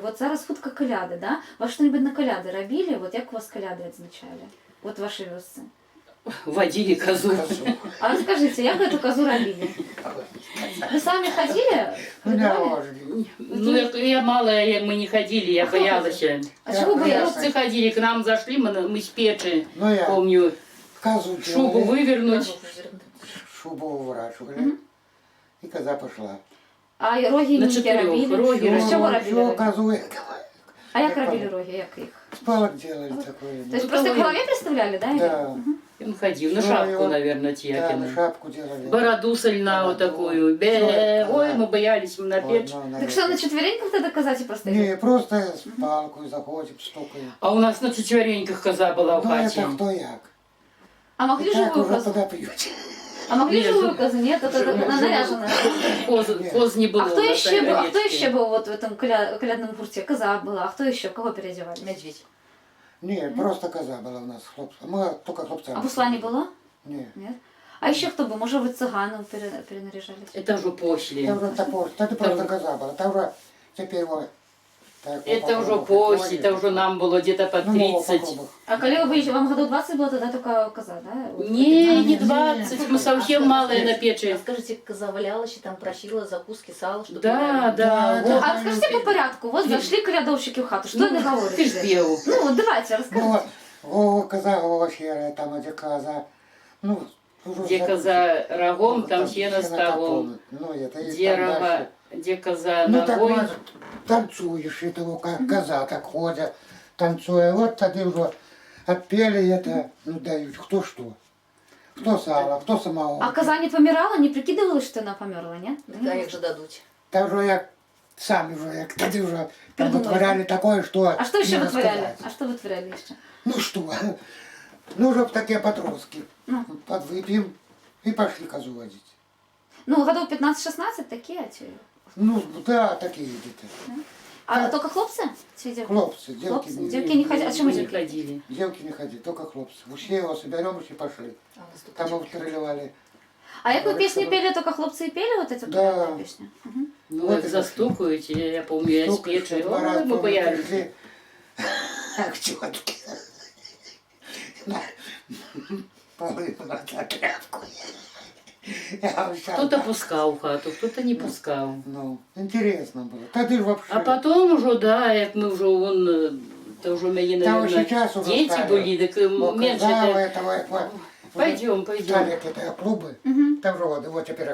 Вот зараз хутка коляди, да? Вас что-нибудь на коляди робили? Вот як у вас коляди отзначали? Вот в вашей вёсце. Водили козу. А расскажите, як эту козу робили? Вы сами ходили? Ходили? Ну, я малая, мы не ходили, я кто боялась. А чего боялись? Овцы ходили, к нам зашли, мы с печи, Ну, я помню, козу шубу делали, вывернуть. шубу выворачивали, и коза пошла. А роги На ніякі чотирьох, робили? роги З чого робили? Всё, роги? козу А як робили роги? Як їх? с палок делали такое. То есть просто в голове представляли, да? или? Да, Он ходил, на Ну, шапку, его- наверное, да, Тьякину. шапку делали. Бороду сольна вот такую. Ой, мы боялись, мы на печь. Так что, на четвереньках тогда казати просто? Не, просто с палкой заходим, стукаем. А у нас на четвереньках коза была в Ну, хате. это кто як. А могли И так живую уже козу? туда пьете. А могли Ні, живую жив- козу? Нет, это жив- наряженная. Коз не было. А кто у нас еще был? А овечки. кто еще был вот в этом колядном гурте? Коза была. А кто еще? Кого переодевали? Медведь. Не, просто коза была у нас, хлопцы. Мы только хлопцами. А бусла не было? Не. Нет. А еще кто был? Может, вы цыганом перенаряжались? Это уже после. Это уже топор, это просто коза была. Там уже теперь вот так, Это уже попробуй, после, это попробуй. уже нам было где-то под Ну, ну, 30. попробуй. А коли вы выезжали, вам году 20 было, тогда только коза, да? Вот Не, вот не это. 20, мы совсем малые на печи. А скажите, коза валялась, там просила закуски, сало, чтобы Да, да. Да, вот. А расскажите по порядку. Вот зашли колядовщики в хату. Что они Ты ж говорят? пел. Ну, вот давайте, Ну, расскажите. о, коза, о, серая, там, где коза. Ну, уже Где за- коза рогом, там сено сено столом. топом. Ну, это и Где там рога, дальше. где коза Ну, так ногой. вот, танцуешь, и того, как коза так ходят, танцуя. Вот тогда уже отпели это, ну, дают кто что. Кто сало, кто самого. А коза не помирала, не прикидывалась, что она померла, нет? Да, як же дадуть. Там же як, сами уже, як тогда уже там Придумали. вытворяли такое, что А что еще не вытворяли? рассказать. А что вытворяли еще? Ну что, ну, чтоб такие подростки. Ну. Подвыпьем и пошли козу водить. Ну, годов 15-16 такие, а чё? Ну, да, такие где-то. А только хлопцы? Чи девки? Хлопцы, девки, Хлопцы? Девки не ходят. А чему Мы не девки? ходили. девки не ходят, только хлопцы. Все его соберем и пошли. А у нас тут Там мы стреливали. А як ви Говорят, песни что- пели, только хлопцы и пели вот эти Да. колядные песни? Мгм. Ну, Вот вот и застукаете, я помню, я с Стукаешь, печи. два раза, Ой, мы помню, боялись. пришли. Ах, тётки. На. Полы на тряпку. Я вам щас- Кто-то пускал в хату, кто-то не пускал. Ну, интересно было. Тогда ж вообще... А потом уже, да, як мы уже, это уже мои, Там наверное, сейчас уже дети стали. были, так меньше. Показала это- этого, Пойдем, пойдем. Стали это клубы. Мгм. Там же вот теперь